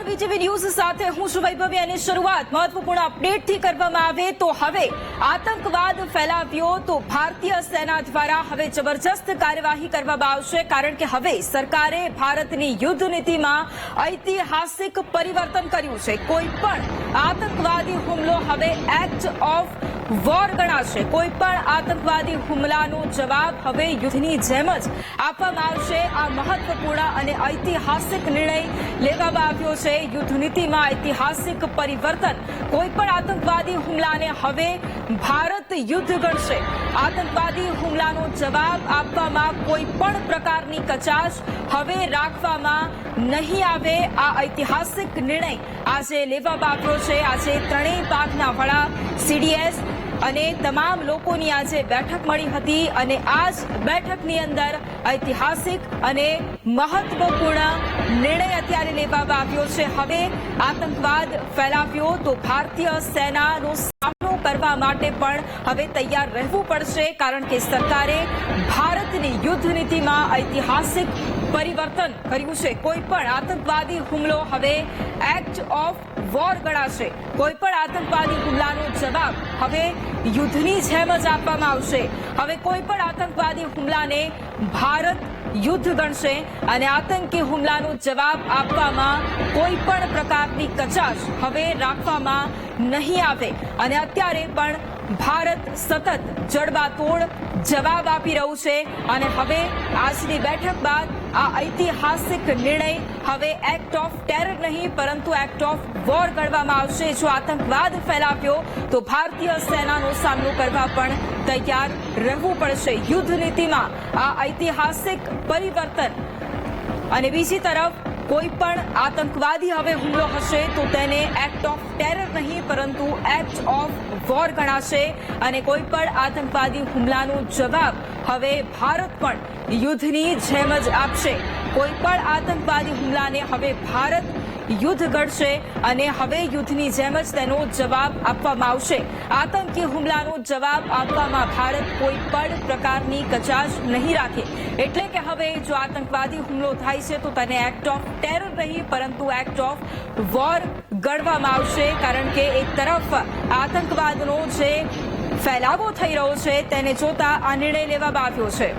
VTV news સાથે હું છું વૈભવી અને શરૂઆત મહત્વપૂર્ણ અપડેટથી કરવામાં આવે તો હવે આતંકવાદ ફેલાવ્યો તો ભારતીય સેના દ્વારા હવે જબરજસ્ત કાર્યવાહી કરવામાં આવશે કારણ કે હવે સરકારે ભારતની યુદ્ધ નીતિમાં ઐતિહાસિક પરિવર્તન કર્યું છે। કોઈ પણ આતંકવાદી હુમલો હવે એક્ટ ઓફ વોર ગણાશે। કોઈ પણ આતંકવાદી હુમલાનો જવાબ હવે યુદ્ધની જેમ જ આપવામાં આવશે। આ મહત્વપૂર્ણ અને ઐતિહાસિક નિર્ણય લેવામાં આવ્યો છે। યુદ્ધ નીતિમાં ઐતિહાસિક પરિવર્તન। કોઈ પણ આતંકવાદી હુમલાને હવે ભારત યુદ્ધ ગણશે। આતંકવાદી હુમલાનો જવાબ આપવામાં કોઈ પણ પ્રકારની કચાશ હવે રાખવામાં નહીં આવે। આ ઐતિહાસિક નિર્ણય આજે લેવામાં આવ્યો છે। આજે ત્રણેય પાંખના વડા સીડીએસ અને તમામ લોકોની આજે બેઠક મળી હતી અને આ જ બેઠકની અંદર ઐતિહાસિક અને મહત્વપૂર્ણ નિર્ણય અત્યારે લેવામાં આવ્યો છે। હવે આતંકવાદ ફેલાવ્યો તો ભારતીય સેનાનો સામનો કરવા માટે પણ હવે તૈયાર રહેવું પડશે કારણ કે સરકારે ભારતની યુદ્ધ નીતિમાં ઐતિહાસિક પરિવર્તન કર્યું છે। કોઈ પણ આતંકવાદી હુમલો હવે એક્ટ ઓફ વોર ગણાશે। કોઈ પણ આતંકવાદી હુમલાનો જવાબ હવે યુદ્ધની જેમ જ આપવામાં આવશે। હવે કોઈ પણ આતંકવાદી હુમલાને ભારત યુદ્ધ ગણશે અને આતંકી હુમલાનો જવાબ આપવામાં કોઈ પણ પ્રકારની કચાશ હવે રાખવામાં નહીં આવે અને અત્યારે પણ ભારત સતત જડબાતોડ જવાબ આપી રહ્યું છે અને હવે આજની બેઠક બાદ આ ઐતિહાસિક નિર્ણય હવે એક્ટ ઓફ ટેરર નહીં પરંતુ એક્ટ ઓફ વોર ગણવામાં આવશે। જો આતંકવાદ ફેલાવ્યો તો ભારતીય સેનાનો સામનો કરવા પણ તૈયાર રહેવું પડશે। યુદ્ધ નીતિમાં આ ઐતિહાસિક પરિવર્તન અને બીજી તરફ કોઈ પણ આતંકવાદી હવે હુમલો હશે તો તેને એક્ટ ઓફ ટેરર નહીં પરંતુ એક્ટ ઓફ વોર ગણાશે અને કોઈ પણ આતંકવાદી હુમલાનો જવાબ હવે ભારત પણ યુદ્ધની જેમ જ આપશે। કોઈ પણ આતંકવાદી હુમલાને હવે ભારત યુદ્ધ ગણશે અને હવે યુદ્ધની જેમ જ તેનો જવાબ આપવામાં આવશે। આતંકી હુમલાનો જવાબ આપવામાં ભારત કોઈ પણ પ્રકારની કચાશ નહીં રાખે। એટલે કે હવે જો આતંકવાદી હુમલો થાય છે તો તેને એક્ટ ઓફ ટેરર નહીં પરંતુ એક્ટ ઓફ વોર ગણવામાં આવશે કારણ કે એક તરફ આતંકવાદનો જે ફેલાવો થઈ રહ્યો છે તેને જોતા આ નિર્ણય લેવામાં આવ્યો છે।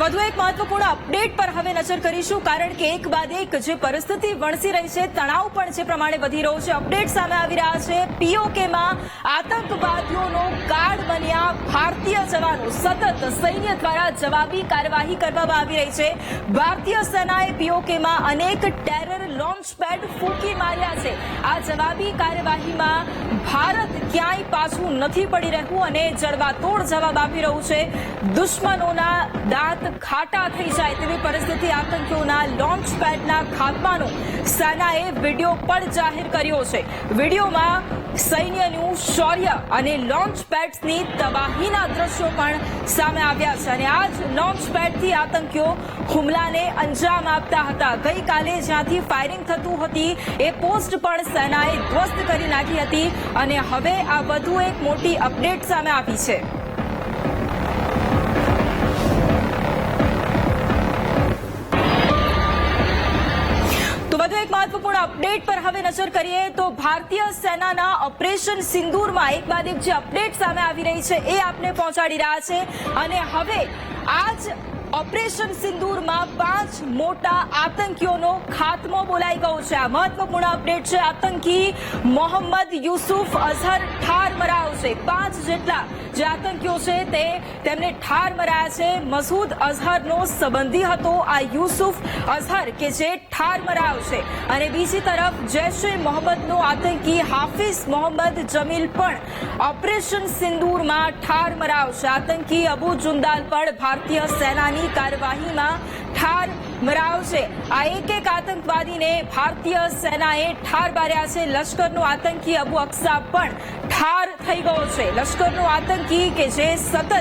વધુ એક મહત્વપૂર્ણ અપડેટ પર હવે નજર કરીશું કારણ કે એક બાદ એક જે પરિસ્થિતિ વણસી રહી છે તણાવ પણ જે પ્રમાણે વધી રહ્યો છે। અપડેટ સામે આવી રહ્યા છે। પીઓકેમાં આતંકવાદીઓનો કાર્ડ બન્યા ભારતીય જવાનો। સતત સૈન્ય દ્વારા જવાબી કાર્યવાહી કરવામાં આવી રહી છે। ભારતીય સેનાએ પીઓકેમાં અનેક ટેરર લોન્ચ પેડ ફૂંકી માર્યા છે। આ જવાબી કાર્યવાહીમાં ભારત ક્યાંય પાછું નથી પડી રહ્યું અને જડબાતોડ જવાબ આપી રહ્યું છે। દુશ્મનોના દાંત ખાટા થઈ જાય તેવી પરિસ્થિતિ આતંકીઓના લોન્ચ પેડના ખાત્માનો સેનાએ વિડીયો પણ જાહેર કર્યો છે। વિડીયોમાં સૈન્યનું શૌર્ય અને લોન્ચ પેડ્સની તબાહીના દ્રશ્યો પણ સામે આવ્યા છે અને આ જ લોન્ચ પેડથી આતંકીઓ હુમલાને અંજામ આપતા હતા। ગઈકાલે જ્યાંથી ફાયરિંગ થતું હતી એ પોસ્ટ પણ સેનાએ ધ્વસ્ત કરી નાખી હતી અને હવે આ વધુ એક મોટી અપડેટ સામે આવી છે। વધુ એક મહત્વપૂર્ણ અપડેટ પર હવે નજર કરીએ તો ભારતીય સેનાના ઓપરેશન સિંદૂરમાં એક બાદ એક જે અપડેટ સામે આવી રહી છે એ આપને પહોંચાડી રહ્યા છે અને હવે આજ ઓપરેશન સિંદૂરમાં 5 મોટા આતંકીઓનો ખાત્મો બોલાઈ ગયો છે। આ મહત્વપૂર્ણ અપડેટ છે। આતંકી મોહમ્મદ યુસુફ અઝહર ઠાર મરાયો છે। 5 જેટલા જે આતંકીઓ છે તેમને ઠાર મરાયા છે। મસૂદ અઝહરનો સંબંધી હતો આ યુસુફ અઝહર કે જે ઠાર મરાયો છે અને બીજી તરફ જૈશ-એ મોહમ્મદનો આતંકી હાફિઝ મોહમ્મદ જમીલ પણ ઓપરેશન સિંદૂરમાં ઠાર મરાયો છે। આતંકી અબુ જુંદાલ પણ ભારતીય સેનાની કાર્યવાહીમાં ઠાર મરાયો છે। આ એક આતંકવાદીને ભારતીય સેનાએ ઠાર માર્યા છે। લશ્કરનો આતંકી અબુ અક્સા પણ ઠાર થઈ ગયો છે. લશ્કરનો આતંકી કે જે સતત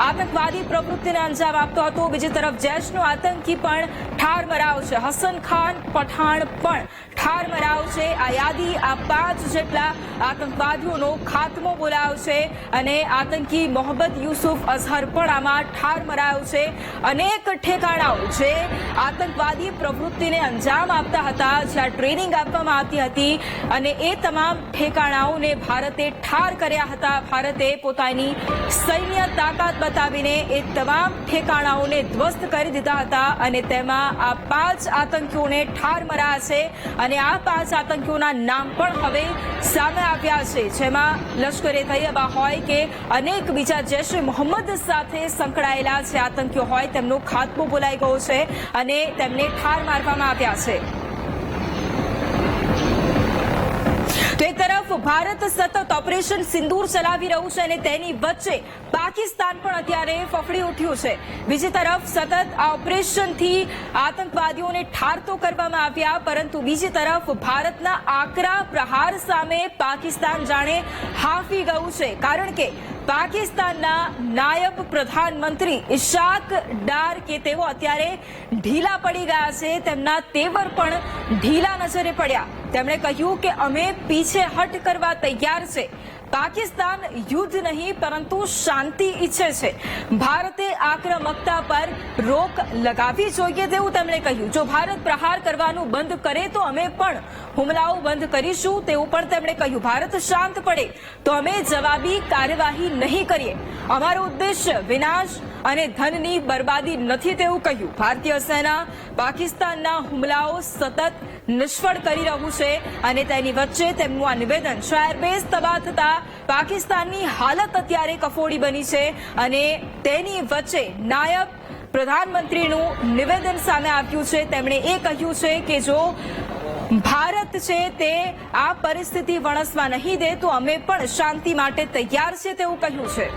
આતંકવાદી પ્રવૃત્તિને અંજામ આપતો હતો, બીજી તરફ જૈશનો આતંકી પણ ઠાર મરાયો છે. હસન ખાન પઠાણ પણ ઠાર મરાયો છે. આ યાદી આ 5 જેટલા આતંકવાદીઓનો ખાત્મો બોલાયો છે અને આતંકી મોહમ્મદ યુસુફ અઝહર પણ આમાં ઠાર મરાયો છે. અનેક ઠેકાણાઓ જે આતંકવાદી પ્રવૃત્તિને અંજામ આપતા હતા, જ્યાં ટ્રેનિંગ આપવામાં આવતી હતી, અને એ તમામ ઠેકાણાઓને ભારતે ઠાર કર્યા હતા. ભારતે પોતાની સૈન્ય તાકાત બતાવીને એ તમામ ઠેકાણાઓને ધ્વસ્ત કરી દીધા હતા અને તેમાં આ 5 આતંકીઓને ઠાર મરાયા છે. અને આ 5 આતંકીઓના નામ પણ હવે સામે આવ્યા છે, જેમાં લશ્કરે તૈયબા હોય કે અનેક બીજા જૈશ-એ મોહમ્મદ સાથે સંકળાયેલા જે આતંકીઓ હોય તેમનો ખાત્મો બોલાઈ ગયો છે અને તેમને ઠાર મારવામાં આવ્યા છે. તો એક તરફ ભારત સતત ઓપરેશન સિંદૂર ચલાવી રહ્યું છે અને તેની વચ્ચે પાકિસ્તાન પણ અત્યારે ફફડી ઉઠ્યું છે. બીજી તરફ સતત આ ઓપરેશનથી આતંકવાદીઓને ઠાર તો કરવામાં આવ્યા, પરંતુ બીજી તરફ ભારતના આકરા પ્રહાર સામે પાકિસ્તાન જાણે હાંફી ગયું છે. કારણ કે પાકિસ્તાનના નાયબ પ્રધાનમંત્રી ઇશાક ડાર કે તેઓ અત્યારે ઢીલા પડી ગયા છે. તેમના તેવર પણ ઢીલા નજરે પડ્યા. તેમણે કહ્યું કે અમે પીછેહટ કરવા તૈયાર છે. પાકિસ્તાન યુદ્ધ નહીં પરંતુ શાંતિ ઈચ્છે છે. ભારતે આક્રમકતા પર રોક લગાવવી જોઈએ તેવું તેમણે કહ્યું. જો ભારત પ્રહાર કરવાનું બંધ કરે તો અમે પણ હુમલાઓ બંધ કરીશું તેવું પણ તેમણે કહ્યું. ભારત શાંત પડે તો અમે જવાબી કાર્યવાહી નહીં કરીએ. અમારો ઉદ્દેશ્ય વિનાશ અને ધનની બરબાદી નથી તેવું કહ્યું. ભારતીય સેના પાકિસ્તાનના હુમલાઓ સતત નિષ્ફળ કરી રહ્યું છે અને તેની વચ્ચે તેમનું આ નિવેદન છે. એરબેઝ તબાહ થતા પાકિસ્તાનની હાલત અત્યારે કફોડી બની છે અને તેની વચ્ચે નાયબ પ્રધાનમંત્રીનું નિવેદન સામે આવ્યું છે. તેમણે એ કહ્યું છે કે જો ભારત છે તે આ પરિસ્થિતિ વણસવા નહીં દે તો અમે પણ શાંતિ માટે તૈયાર છે તેવું કહ્યું છે.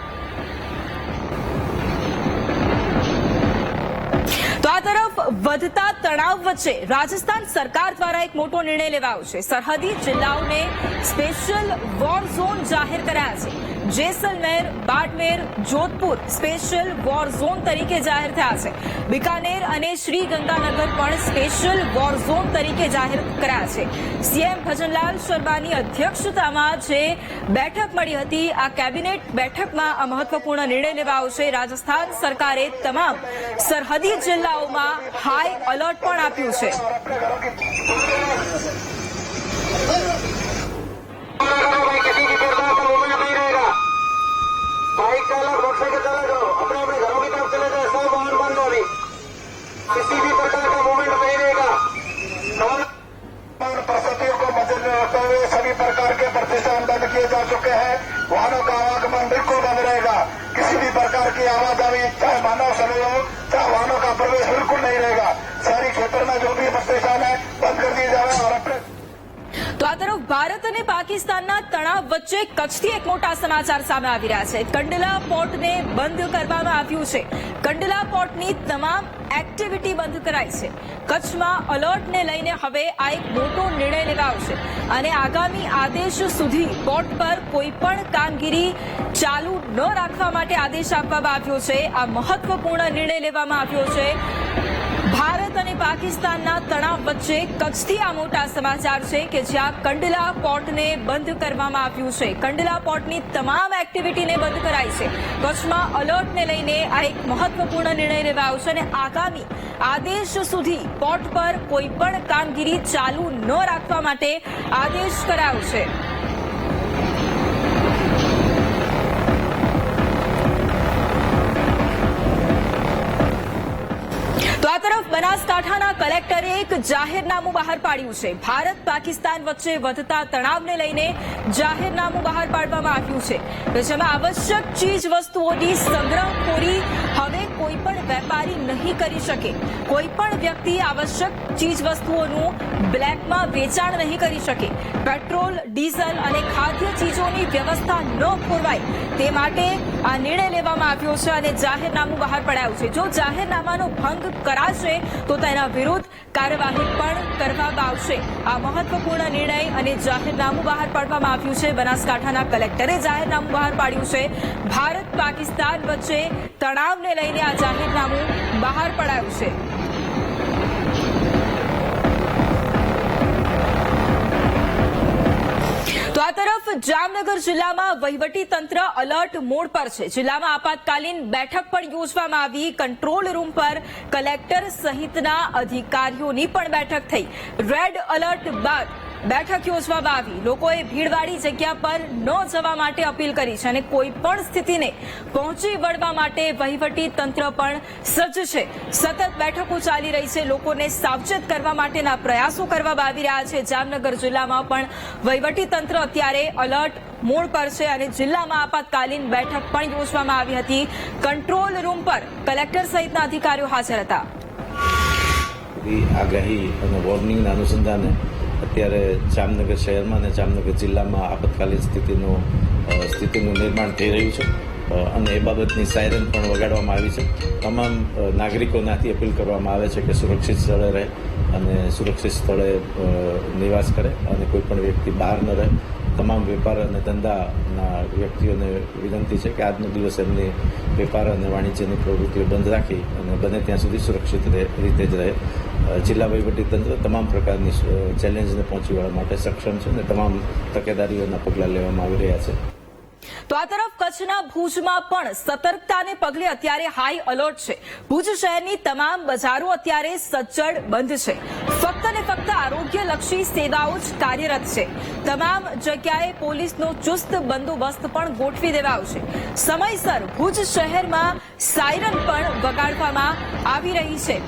તો આ તરફ વધતા તણાવ વચ્ચે રાજસ્થાન સરકાર દ્વારા એક મોટો નિર્ણય લેવાયો છે. સરહદી જિલ્લાઓને સ્પેશિયલ વોર ઝોન જાહેર કરાયા છે. Jaisalmer, Barmer, Jodhpur special war zone તરીકે જાહેર થયા છે. બિકાનેર અને શ્રી ગંગાનગર પણ સ્પેશિયલ વોર ઝોન તરીકે જાહેર કરાયા છે. સીએમ ભજનલાલ શર્માની અધ્યક્ષતામાં જે બેઠક મળી હતી, આ કેબિનેટ બેઠકમાં આ મહત્વપૂર્ણ નિર્ણય લેવાયો છે. રાજસ્થાન સરકારે તમામ સરહદી જિલ્લાઓમાં હાઈ એલર્ટ પણ આપ્યું છે. बाइक चालक मोटरसाइकिल चालक अपने अपने घरों की तरफ चले जाए. सब वाहन बंद हो रही. किसी भी प्रकार का मूवमेंट नहीं रहेगा. परिस्थितियों को मद्देनजर रखते हुए सभी प्रकार के प्रतिष्ठान बंद किए जा चुके हैं. वाहनों का आवागमन बिल्कुल बंद रहेगा. किसी भी प्रकार की आवाजाही, चाहे मानव समूह, चाहे वाहनों का प्रवेश बिल्कुल नहीं रहेगा. शहरी क्षेत्र में जो भी प्रतिष्ठान है बंद कर दिए जा रहे हैं. और अपने તો આ તરફ ભારત અને પાકિસ્તાનના તણાવ વચ્ચે કચ્છથી એક મોટા સમાચાર સામે આવી રહ્યા છે. કંડલા પોર્ટને બંધ કરવામાં આવ્યું છે. કંડલા પોર્ટની તમામ એક્ટિવિટી બંધ કરાઈ છે. કચ્છમાં એલર્ટને લઈને હવે આ એક મોટો નિર્ણય લેવાયો છે અને આગામી આદેશ સુધી પોર્ટ પર કોઈ પણ કામગીરી ચાલુ ન રાખવા માટે આદેશ આપવામાં આવ્યો છે. આ મહત્વપૂર્ણ નિર્ણય લેવામાં આવ્યો છે. ભારત અને પાકિસ્તાનના તણાવ વચ્ચે કચ્છથી આ મોટા સમાચાર છે કે જ્યાં કંડલા પોર્ટને બંધ કરવામાં આવ્યું છે. કંડલા પોર્ટની તમામ એક્ટિવિટીને બંધ કરાઈ છે. કચ્છમાં એલર્ટને લઈને આ એક મહત્વપૂર્ણ નિર્ણય લેવાયો છે અને આગામી આદેશ સુધી પોર્ટ પર કોઈ પણ કામગીરી ચાલુ ન રાખવા માટે આદેશ કરાયો છે. તો આ તરફ બનાસકાંઠાના કલેક્ટરે એક જાહેરનામું બહાર પાડ્યું છે. ભારત પાકિસ્તાન વચ્ચે વધતા તણાવને લઈને જાહેરનામું બહાર પાડવામાં આવ્યું છે, જેમાં આવશ્યક ચીજ વસ્તુઓની સંગ્રહખોરી હવે કોઈ પણ વેપારી નહીં કરી શકે. કોઈ પણ વ્યક્તિ આવશ્યક ચીજ વસ્તુઓનું બ્લેકમાં વેચાણ નહીં કરી શકે. પેટ્રોલ, ડીઝલ અને ખાદ્ય ચીજોની વ્યવસ્થા ન ખોરવાય તે માટે આ નિર્ણય લેવામાં આવ્યો છે અને જાહેરનામું બહાર પડાયું છે. જો જાહેરનામાનો ભંગ કરાશે તો તેના વિરુદ્ધ કાર્યવાહી પણ કરવામાં આવશે. આ મહત્વપૂર્ણ નિર્ણય અને જાહેરનામું બહાર પાડવામાં આવ્યું છે. બનાસકાંઠાના કલેક્ટરે જાહેરનામું બહાર પાડ્યું છે. ભારત પાકિસ્તાન વચ્ચે તણાવને લઈને આ જાહેરનામું બહાર પડાયું છે. તો આ તરફ જામનગર જિલ્લામાં વહીવટી તંત્ર અલર્ટ મોડ પર છે. જિલ્લામાં આપાતકાલીન બેઠક પણ યોજવામાં આવી. કંટ્રોલ રૂમ પર કલેક્ટર સહિતના અધિકારીઓની પણ બેઠક થઈ. રેડ એલર્ટ બાદ બેઠક યોજવામાં આવી. લોકોએ ભીડવાળી જગ્યા પર ન જવા માટે અપીલ કરી છે અને કોઈ પણ સ્થિતિને પહોંચી વળવા માટે વહીવટી તંત્ર પણ સજ્જ છે. સતત બેઠકો ચાલી રહી છે. લોકોને સાવચેત કરવા માટેના પ્રયાસો કરવામાં આવી રહ્યા છે. જામનગર જિલ્લામાં પણ વહીવટી તંત્ર અત્યારે એલર્ટ મોડ પર છે અને જિલ્લામાં આપાતકાલીન બેઠક પણ યોજવામાં આવી હતી. કંટ્રોલ રૂમ પર કલેક્ટર સહિતના અધિકારીઓ હાજર હતા. આગાહી અને વોર્નિંગના અનુસંધાને અત્યારે જામનગર શહેરમાં અને જામનગર જિલ્લામાં આપાતકાલીન સ્થિતિનું નિર્માણ થઈ રહ્યું છે અને એ બાબતની સાયરન પણ વગાડવામાં આવી છે. તમામ નાગરિકોનાથી અપીલ કરવામાં આવે છે કે સુરક્ષિત સ્થળે રહે અને સુરક્ષિત સ્થળે નિવાસ કરે અને કોઈ પણ વ્યક્તિ બહાર ન રહે. તમામ વેપાર અને ધંધાના વ્યક્તિઓને વિનંતી છે કે આજનો દિવસ એમની વેપાર અને વાણિજ્યની પ્રવૃત્તિઓ બંધ રાખી અને બને ત્યાં સુધી સુરક્ષિત રીતે જ રહે. જિલ્લા વહીવટીતંત્ર તમામ પ્રકારની ચેલેન્જને પહોંચી વળવા માટે સક્ષમ છે અને તમામ તકેદારીઓના પગલાં લેવામાં આવી રહ્યા છે. તો આ તરફ કચ્છના ભુજમાં પણ સતર્કતાને પગલે અત્યારે હાઈ એલર્ટ છે. ભુજ શહેરની તમામ બજારો અત્યારે સજ્જડ બંધ છે. ફક્ત ને ફક્ત આરોગ્યલક્ષી સેવાઓ જ કાર્યરત છે. તમામ જગ્યાએ પોલીસનો ચુસ્ત બંદોબસ્ત પણ ગોઠવી દેવાયો છે. સમયસર ભુજ શહેરમાં સાયરન પણ વગાડવામાં આવી રહી છે.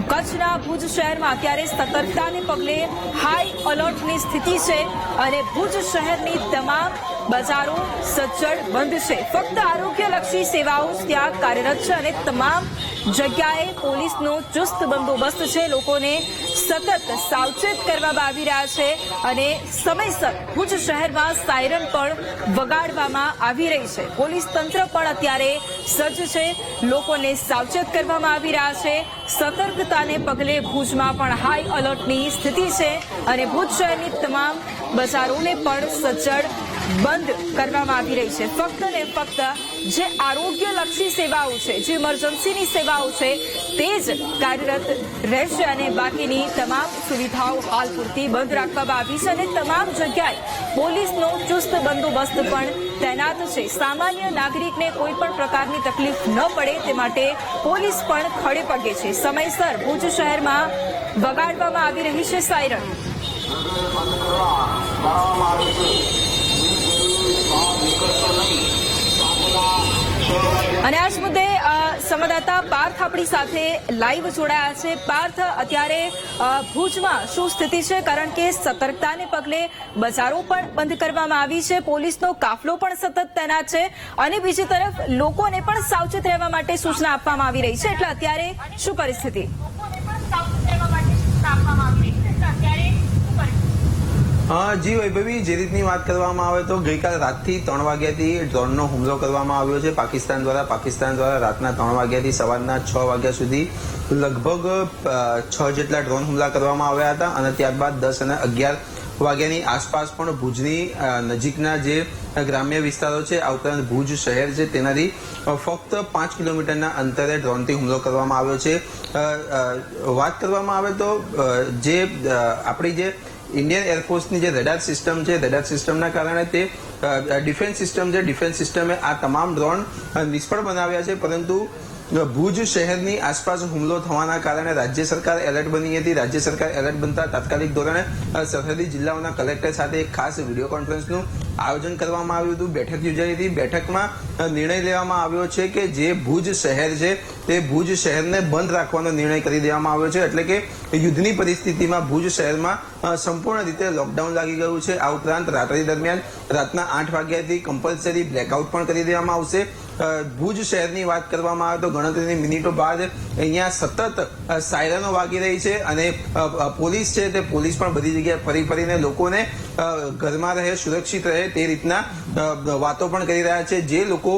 કચ્છના ભુજ શહેરમાં અત્યારે સતર્કતાને પગલે હાઈ એલર્ટની સ્થિતિ છે અને ભુજ શહેરની તમામ બજારો સજ્જડ બંધ છે. ફક્ત આરોગ્યલક્ષી સેવાઓ ત્યાં કાર્યરત છે અને તમામ જગ્યાએ પોલીસનો ચુસ્ત બંદોબસ્ત છે. લોકોને સતત સાવચેત કરવામાં આવી રહ્યા છે અને સમયસર ભુજ શહેરમાં સાયરન પણ વગાડવામાં આવી રહી છે. પોલીસ તંત્ર પણ અત્યારે સજ્જ છે. લોકોને સાવચેત કરવામાં આવી રહ્યા છે. સતર્કતાને પગલે ભુજમાં પણ હાઈ એલર્ટની સ્થિતિ છે અને ભુજ શહેરની તમામ બજારોને પણ સજ્જડ બંધ કરવામાં આવી રહી છે. ફક્ત ને ફક્ત જે આરોગ્યલક્ષી સેવાઓ છે, જે ઇમરજન્સીની સેવાઓ છે તે જ કાર્યરત રહેશે અને બાકીની તમામ સુવિધાઓ હાલ પૂરતી બંધ રાખવામાં આવી છે અને તમામ જગ્યાએ પોલીસનો ચુસ્ત બંદોબસ્ત પણ તૈનાત છે. સામાન્ય નાગરિકને કોઈ પણ પ્રકારની તકલીફ ન પડે તે માટે પોલીસ પણ ખડે પગે છે. સમયસર ભુજ શહેરમાં વગાડવામાં આવી રહી છે સાયરન. અને આ જ મુદ્દે સંવાદદાતા પાર્થ આપણી સાથે લાઈવ જોડાયા છે. પાર્થ, અત્યારે ભુજમાં શું સ્થિતિ છે? કારણ કે સતર્કતાને પગલે બજારો પણ બંધ કરવામાં આવી છે. પોલીસનો કાફલો પણ સતત તૈનાત છે અને બીજી તરફ લોકોને પણ સાવચેત રહેવા માટે સૂચના આપવામાં આવી રહી છે. એટલે અત્યારે શું પરિસ્થિતિ? જી વૈભવી, જે રીતની વાત કરવામાં આવે તો ગઈકાલે રાતથી 3 વાગ્યાથી ડ્રોનનો હુમલો કરવામાં આવ્યો છે પાકિસ્તાન દ્વારા રાતના 3 વાગ્યાથી સવારના 6 વાગ્યા સુધી લગભગ 6 જેટલા ડ્રોન હુમલા કરવામાં આવ્યા હતા અને ત્યારબાદ 10 અને 11 વાગ્યાની આસપાસ પણ ભુજની નજીકના જે ગ્રામ્ય વિસ્તારો છે આ ઉપરાંત ભુજ શહેર છે તેનાથી ફક્ત 5 કિલોમીટરના અંતરે ડ્રોનથી હુમલો કરવામાં આવ્યો છે. વાત કરવામાં આવે તો જે આપણી જે ઇન્ડિયન એરફોર્સની જે રેડાર સિસ્ટમ છે, રેડાર સિસ્ટમના કારણે તે ડિફેન્સ સિસ્ટમ છે, ડિફેન્સ સિસ્ટમે આ તમામ ડ્રોન નિષ્ફળ બનાવ્યા છે. પરંતુ ભુજ શહેરની આસપાસ હુમલો થવાના કારણે રાજ્ય સરકાર એલર્ટ બની હતી. રાજ્ય સરકાર એલર્ટ બનતા તાત્કાલિક ધોરણે સરહદી જિલ્લાઓના કલેક્ટર સાથે એક ખાસ વિડીયો કોન્ફરન્સનું આયોજન કરવામાં આવ્યું હતું. બેઠક યોજાઈ હતી. બેઠકમાં નિર્ણય લેવામાં આવ્યો છે કે જે ભુજ શહેર છે તે ભુજ શહેરને બંધ રાખવાનો નિર્ણય કરી દેવામાં આવ્યો છે. એટલે કે યુદ્ધની પરિસ્થિતિમાં ભુજ શહેરમાં સંપૂર્ણ રીતે લોકડાઉન લાગી ગયું છે. આ ઉપરાંત રાત્રિ દરમિયાન રાતના 8 વાગ્યાથી કમ્પલસરી બ્લેકઆઉટ પણ કરી દેવામાં આવશે. ભુજ શહેરની વાત કરવામાં આવે તો ગણતરીની મિનિટો બાદ અહીંયા સતત સાયરનો વાગી રહી છે અને પોલીસ છે તે પોલીસ પણ બધી જગ્યાએ ફરી ફરીને લોકોને ઘરમાં રહે, સુરક્ષિત રહે તે રીતના વાતો પણ કરી રહ્યા છે. જે લોકો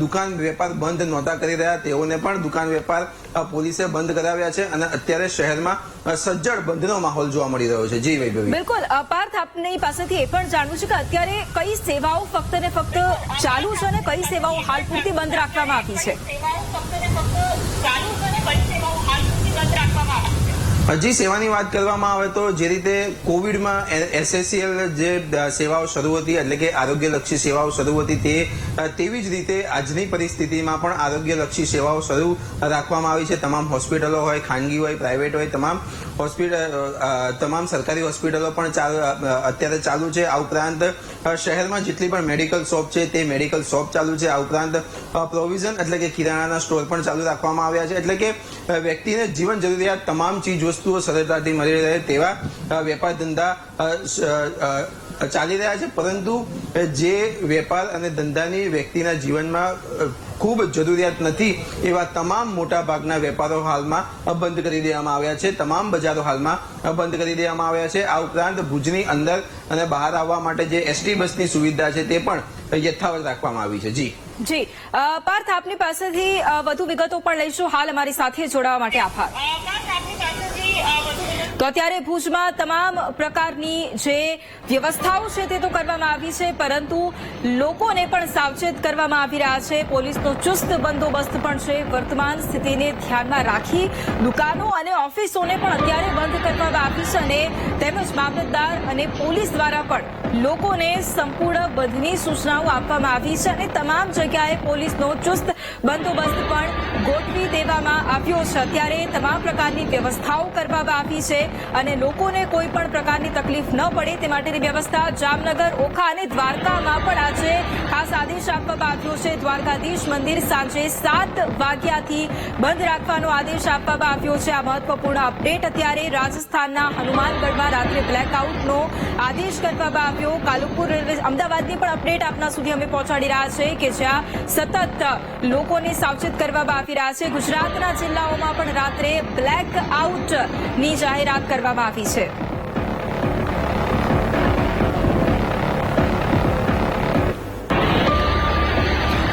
દુકાન વેપાર બંધ નહોતા કરી રહ્યા તેઓને પણ દુકાન વેપાર પોલીસે બંધ કરાવ્યા છે અને અત્યારે શહેરમાં સજ્જડ બંધનો માહોલ જોવા મળી રહ્યો છે. જી વૈભવી. બિલકુલ પાર્થ, આપની પાસેથી એ પણ જાણવું છે કે અત્યારે કઈ સેવાઓ ફક્ત ને ફક્ત ચાલુ છે અને કઈ સેવાઓ હાલ પૂરતી બંધ રાખવામાં આવી છે? હજી સેવાની વાત કરવામાં આવે તો જે રીતે કોવિડમાં SSCL જે સેવાઓ શરૂ હતી એટલે કે આરોગ્યલક્ષી સેવાઓ શરૂ હતી તેવી જ રીતે આજની પરિસ્થિતિમાં પણ આરોગ્યલક્ષી સેવાઓ શરૂ રાખવામાં આવી છે. તમામ હોસ્પિટલો હોય, ખાનગી હોય, પ્રાઇવેટ હોય, તમામ સરકારી હોસ્પિટલો પણ અત્યારે ચાલુ છે. આ ઉપરાંત શહેરમાં જેટલી પણ મેડિકલ શોપ છે તે મેડિકલ શોપ ચાલુ છે. આ ઉપરાંત પ્રોવિઝન એટલે કે કિરાણાના સ્ટોર પણ ચાલુ રાખવામાં આવ્યા છે. એટલે કે વ્યક્તિને જીવન જરૂરિયાત તમામ ચીજ વસ્તુઓ સરળતાથી મળી રહે તેવા વેપાર ધંધા ચાલી રહ્યા છે. પરંતુ જે વેપાર અને ધંધાની વ્યક્તિના જીવનમાં ખૂબ જરૂરિયાત નથી એવા તમામ મોટા ભાગના વેપારો હાલમાં બંધ કરી દેવામાં આવ્યા છે. તમામ બજારો હાલમાં બંધ કરી દેવામાં આવ્યા છે. આ ઉપરાંત ભુજની અંદર અને બહાર આવવા માટે જે ST બસની સુવિધા છે તે પણ યથાવત રાખવામાં આવી છે. જી પાર્થ, આપની પાસેથી વધુ વિગતો પણ લઈશું. હાલ અમારી સાથે જોડાવા માટે આભાર. તો અત્યારે ભુજમાં તમામ પ્રકારની જે વ્યવસ્થાઓ છે તે તો કરવામાં આવી છે, પરંતુ લોકોને પણ સાવચેત કરવામાં આવી રહ્યા છે. પોલીસનો ચુસ્ત બંદોબસ્ત પણ છે. વર્તમાન સ્થિતિને ધ્યાનમાં રાખી દુકાનો અને ઓફિસોને પણ અત્યારે બંધ કરવામાં આવી છે અને તેમજ મામલતદાર અને પોલીસ દ્વારા પણ લોકોને સંપૂર્ણ બંધની સૂચનાઓ આપવામાં આવી છે અને તમામ જગ્યાએ પોલીસનો ચુસ્ત બંદોબસ્ત પણ ગોઠવી દેવામાં આવ્યો છે. અત્યારે તમામ પ્રકારની વ્યવસ્થાઓ કરવામાં આવી છે અને લોકોને કોઈ પણ પ્રકારની તકલીફ ન પડે તે માટેની વ્યવસ્થા જામનગર, ઓખા અને દ્વારકામાં પણ આજે ખાસ આદેશ આપવામાં આવ્યો છે. દ્વારકાધીશ મંદિર સાંજે 7 વાગ્યાથી બંધ રાખવાનો આદેશ આપવામાં આવ્યો છે. આ મહત્વપૂર્ણ અપડેટ અત્યારે રાજસ્થાનના હનુમાનગઢમાં રાત્રે બ્લેકઆઉટનો આદેશ કરવામાં આવ્યો. કાલુપુર રેલવે અમદાવાદની પણ અપડેટ આપના સુધી અમે પહોંચાડી રહ્યા છે કે જ્યાં સતત લોકોને સાવચેત કરવામાં આવી રહ્યા છે. ગુજરાતના જિલ્લાઓમાં પણ રાત્રે બ્લેકઆઉટની જાહેરાત કરવામાં આવી છે.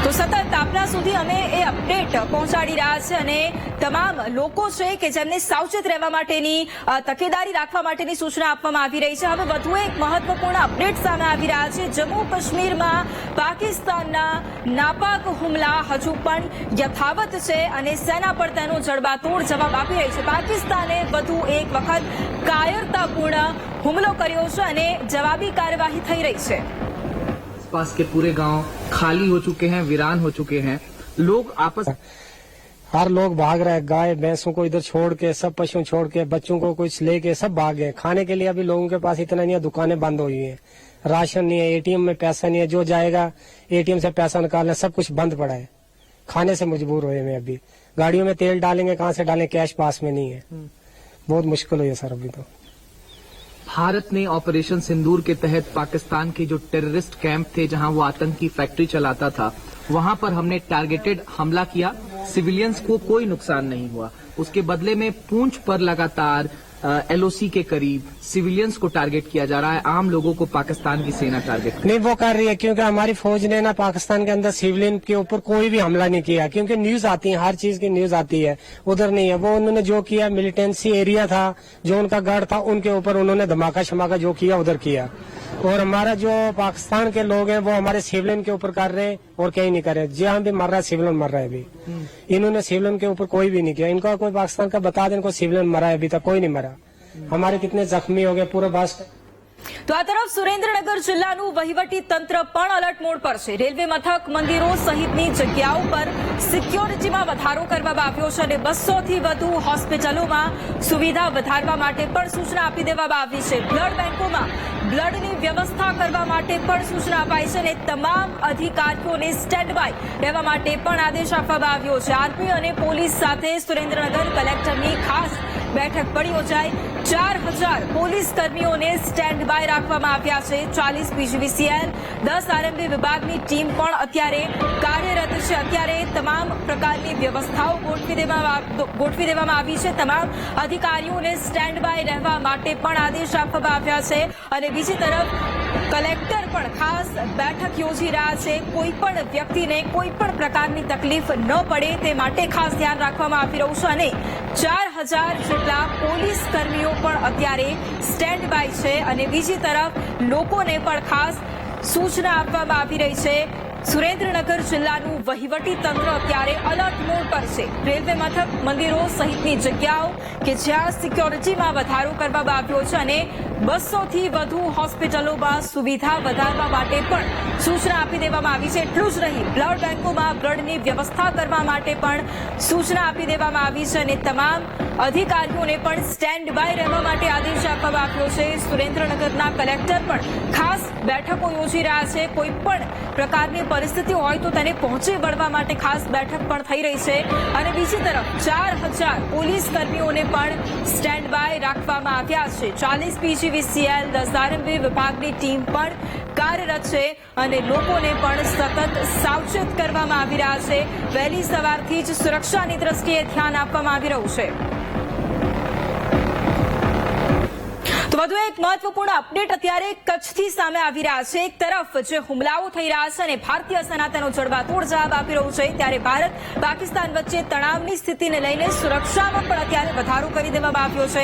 તો સતત આપના સુધી અમે એ અપડેટ પહોંચાડી રહ્યા છે અને તમામ લોકો છે કે જેમને સાવચેત રહેવા માટેની તકેદારી રાખવા માટેની સૂચના આપવામાં આવી રહી છે. હવે વધુ એક મહત્વપૂર્ણ અપડેટ સામે આવી રહ્યા છે. જમ્મુ કાશ્મીરમાં પાકિસ્તાનના નાપાક હુમલા હજુ પણ યથાવત છે અને સેના પર તેનો જડબાતોડ જવાબ આપી રહી છે. પાકિસ્તાને વધુ એક વખત કાયરતાપૂર્ણ હુમલો કર્યો છે અને જવાબી કાર્યવાહી થઈ રહી છે. पास के पूरे गांव खाली हो चुके हैं, वीरान हो चुके हैं. लोग आपस हर लोग भाग रहे हैं. गाय भैंसों को इधर छोड़ के, सब पशु छोड़ के, बच्चों को कुछ लेके सब भाग गए. खाने के लिए अभी लोगों के पास इतना नहीं है, दुकानें बंद हुई हैं, राशन नहीं है, ATM में पैसा नहीं है, जो जाएगा ATM से पैसा निकालना सब कुछ बंद पड़ा है. खाने से मजबूर हुए मैं अभी. गाड़ियों में तेल डालेंगे कहाँ से डालें, कैश पास में नहीं है. बहुत मुश्किल हुई है सर अभी तो. भारत ने ऑपरेशन सिंदूर के तहत पाकिस्तान के जो टेररिस्ट कैंप थे जहां वो आतंकी फैक्ट्री चलाता था, वहां पर हमने टारगेटेड हमला किया. सिविलियंस को कोई नुकसान नहीं हुआ. उसके बदले में पूंछ पर लगातार LOC के करीब सिविलियंस को टारगेट किया जा रहा है. आम लोगों को पाकिस्तान की सेना टारगेट नहीं वो कर रही है क्योंकि हमारी फौज ने ना पाकिस्तान के अंदर सिविलियन के ऊपर कोई भी हमला नहीं किया, क्योंकि न्यूज आती है, हर चीज की न्यूज आती है. उधर नहीं है. वो उन्होंने जो किया मिलिटेंसी एरिया था, जो उनका गढ़ था, उनके ऊपर उन्होंने धमाका शमाका जो किया उधर किया. और हमारा जो पाकिस्तान के लोग हैं वो हमारे सिविलियन के ऊपर कर रहे हैं और कहीं नहीं कर रहे. जहाँ भी मर रहा है सिविलियन मर रहा है अभी. इन्होंने सिविलियन के ऊपर कोई भी नहीं किया. इनका कोई पाकिस्तान का बता दें इनको सिविलियन मरा है, अभी तक कोई नहीं मरा. हमारे कितने जख्मी हो गए पूरे बस. તો આ તરફ સુરેન્દ્રનગર જિલ્લાનું વહીવટી તંત્ર પણ અલર્ટ મોડ પર છે. રેલવે મથક, મંદિરો સહિતની જગ્યાઓ પર સિક્યોરિટીમાં વધારો કરવામાં આવ્યો છે અને 200 થી વધુ હોસ્પિટલોમાં સુવિધા વધારવા માટે પણ સૂચના આપી દેવામાં આવી છે. બ્લડ બેંકોમાં બ્લડની વ્યવસ્થા કરવા માટે પણ સૂચના અપાઈ છે અને તમામ અધિકારીઓને સ્ટેન્ડ બાય રહેવા માટે પણ આદેશ આપવામાં આવ્યો છે. આરપી અને પોલીસ સાથે સુરેન્દ્રનગર કલેક્ટરની ખાસ બેઠક પણ યોજાઈ. 4000 પોલીસ કર્મીઓને સ્ટેન્ડ બાય રાખવામાં આવ્યા છે. 40 પીજીવીસીએલ 10 આરએમબી વિભાગની ટીમ પણ અત્યારે કાર્યરત છે. અત્યારે તમામ પ્રકારની વ્યવસ્થાઓ ગોઠવી દેવામાં આવી છે. તમામ અધિકારીઓને સ્ટેન્ડ બાય રહેવા માટે પણ આદેશ આપવામાં આવ્યા છે. અને બીજી તરફ કલેક્ટર પણ ખાસ બેઠક યોજી રહ્યા છે. કોઈ પણ વ્યક્તિને કોઈ પણ પ્રકારની તકલીફ ન પડે તે માટે ખાસ ધ્યાન રાખવામાં આવી રહ્યું છે. અને 4000 જેટલા પોલીસ કર્મીઓ પણ અત્યારે સ્ટેન્ડ બાય છે. અને બીજી તરફ લોકોને પણ ખાસ સૂચના આપવામાં આવી રહી છે. સુરેન્દ્રનગર જિલ્લાનું વહીવટી તંત્ર અત્યારે અલર્ટ મોડ પર છે. રેલવે મથક, મંદિરો સહિતની જગ્યાઓ કે જ્યાં સિક્યોરિટીમાં વધારો કરવામાં આવ્યો છે અને 200 થી વધુ હોસ્પિટલોમાં સુવિધા વધારવા માટે પણ સૂચના આપી દેવામાં આવી છે. એટલું જ નહીં, બ્લડ બેંકોમાં બ્લડની વ્યવસ્થા કરવા માટે પણ સૂચના આપી દેવામાં આવી છે. અને તમામ અધિકારીઓને પણ સ્ટેન્ડ બાય રહેવા માટે આદેશ આપવામાં આવ્યો છે. સુરેન્દ્રનગરના કલેક્ટર પણ ખાસ બેઠકો યોજી રહ્યા છે. કોઈ પણ પ્રકારની પરિસ્થિતિ હોય તો તેને પહોંચી વળવા માટે ખાસ બેઠક પણ થઈ રહી છે. અને બીજી તરફ 4000 પોલીસ કર્મીઓને પણ સ્ટેન્ડ બાય રાખવામાં આવ્યા છે. 40 પીજીવીસીએલ 10 આરએમબી વિભાગની ટીમ પણ કાર્યરત છે. અને લોકોને પણ સતત સાવચેત કરવામાં આવી રહ્યા છે. વહેલી સવારથી જ સુરક્ષાની દ્રષ્ટિએ ધ્યાન આપવામાં આવી રહ્યું છે. તો વધુ એક મહત્વપૂર્ણ અપડેટ અત્યારે કચ્છથી સામે આવી રહ્યા છે. એક તરફ જે હુમલાઓ થઈ રહ્યા છે અને ભારતીય સેના તેનો જડબાતોડ જવાબ આપી રહ્યું છે, ત્યારે ભારત પાકિસ્તાન વચ્ચે તણાવની સ્થિતિને લઈને સુરક્ષામાં પણ અત્યારે વધારો કરી દેવામાં આવ્યો છે.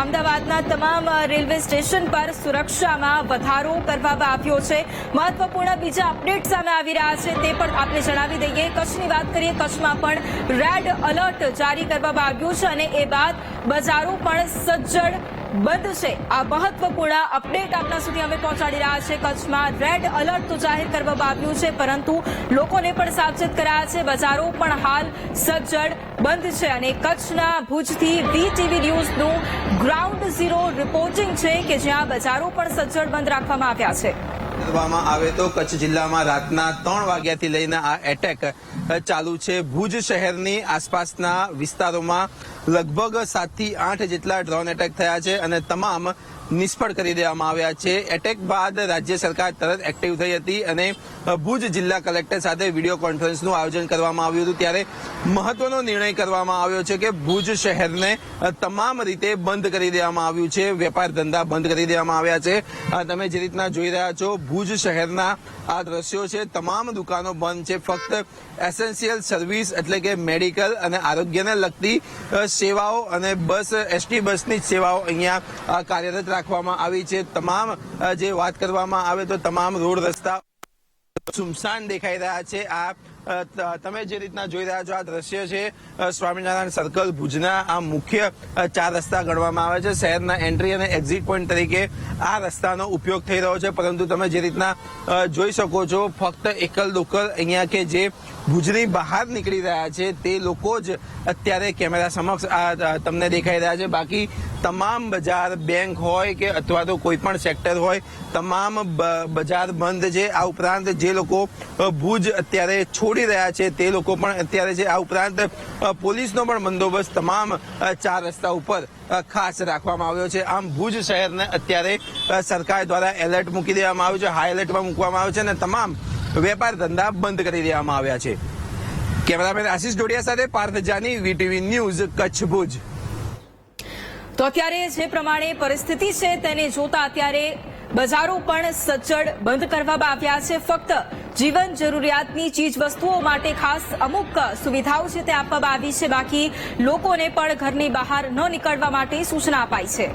અમદાવાદના તમામ રેલવે સ્ટેશન પર સુરક્ષામાં વધારો કરવામાં આવ્યો છે. મહત્વપૂર્ણ બીજા અપડેટ સામે આવી રહ્યા છે તે પણ આપણે જણાવી દઈએ. કચ્છની વાત કરીએ, કચ્છમાં પણ રેડ એલર્ટ જારી કરવામાં આવ્યું છે અને એ બાદ બજારો પણ સજ્જડ બંધ છે. આ મહત્વપૂર્ણ અપડેટ આપના સુધી અમે પહોંચાડી રહ્યા છે. કચ્છમાં રેડ એલર્ટ તો જાહેર કરવામાં આવ્યું છે, પરંતુ લોકોને પણ સાવચેત કરાયા છે. બજારો પણ હાલ સજ્જડ બંધ છે. અને કચ્છના ભુજથી વીટીવી ન્યૂઝનું ગ્રાઉન્ડ ઝીરો રિપોર્ટિંગ છે કે જ્યાં બજારો પણ સજ્જડ બંધ રાખવામાં આવ્યા છે. કરવામાં આવે તો કચ્છ જિલ્લામાં રાતના 3 વાગ્યાથી લઈને આ એટેક ચાલુ છે. ભુજ શહેરની આસપાસના વિસ્તારોમાં લગભગ 7 થી 8 જેટલા ડ્રોન એટેક થયા છે અને તમામ નિષ્ફળ કરી દેવામાં આવ્યા છે. એટેક બાદ રાજ્ય સરકાર તરત એક્ટિવ થઈ હતી અને ભુજ જિલ્લા કલેક્ટર સાથે વિડીયો કોન્ફરન્સનું આયોજન કરવામાં આવ્યું હતું. ત્યારે મહત્વનો નિર્ણય કરવામાં આવ્યો છે કે ભુજ શહેરને તમામ રીતે બંધ કરી દેવામાં આવ્યું છે. વેપાર ધંધા બંધ કરી દેવામાં આવ્યા છે. તમે જે રીતના જોઈ રહ્યા છો, ભુજ શહેરના આ દ્રશ્યો છે. તમામ દુકાનો બંધ છે. ફક્ત એસેન્શિયલ સર્વિસ એટલે કે મેડિકલ અને આરોગ્યને લગતી સેવાઓ અને એસટી બસની જ સેવાઓ અહીંયા કાર્યરત રાખવામાં આવી છે. તમામ જે વાત કરવામાં આવે તો તમામ રોડ રસ્તા સુમસાન દેખાઈ રહ્યા છે. આ તમે જે રીતના જોઈ રહ્યા છો, આ દ્રશ્ય છે સ્વામિનારાયણ સર્કલ ભુજના. આ મુખ્ય 4 રસ્તા ગણવામાં આવે છે. શહેરના એન્ટ્રી અને એક્ઝિટ પોઈન્ટ તરીકે આ રસ્તાનો ઉપયોગ થઈ રહ્યો છે. પરંતુ તમે જે રીતના જોઈ શકો છો, ફક્ત એકલ દોકલ અહીંયા કે જે ભુજની બહાર નીકળી રહ્યા છે તે લોકો જ અત્યારે કેમેરા સમક્ષ તમને દેખાઈ રહ્યા છે. બાકી તમામ બજાર, બેંક હોય કે અથવા તો કોઈ પણ સેક્ટર હોય, તમામ બજાર બંધ છે. આ ઉપરાંત જે લોકો ભુજ અત્યારે છોડી રહ્યા છે તે લોકો પણ અત્યારે છે. આ ઉપરાંત પોલીસનો પણ બંદોબસ્ત તમામ 4 રસ્તા ઉપર ખાસ રાખવામાં આવ્યો છે. આમ ભુજ શહેરને અત્યારે સરકાર દ્વારા એલર્ટ મૂકી દેવામાં આવ્યું છે, હાઈ એલર્ટમાં મૂકવામાં આવ્યું છે અને તમામ વેપાર ધંધા બંધ કરી દેવામાં આવ્યા છે. કેમેરામેન આશિષ ડોડિયા સાથે પાર્થ જાની, વીટીવી ન્યૂઝ, કચ્છ ભુજ. તો અત્યારે જે પ્રમાણે પરિસ્થિતિ છે તેને જોતા અત્યારે બજારો પણ સજ્જડ બંધ કરવામાં આવ્યા છે. ફક્ત જીવન જરૂરિયાતની ચીજ વસ્તુઓ માટે ખાસ અમુક સુવિધાઓ છે તે આપવામાં આવી છે. બાકી લોકોને પણ ઘરની બહાર ન નીકળવા માટે સૂચના અપાઈ છે.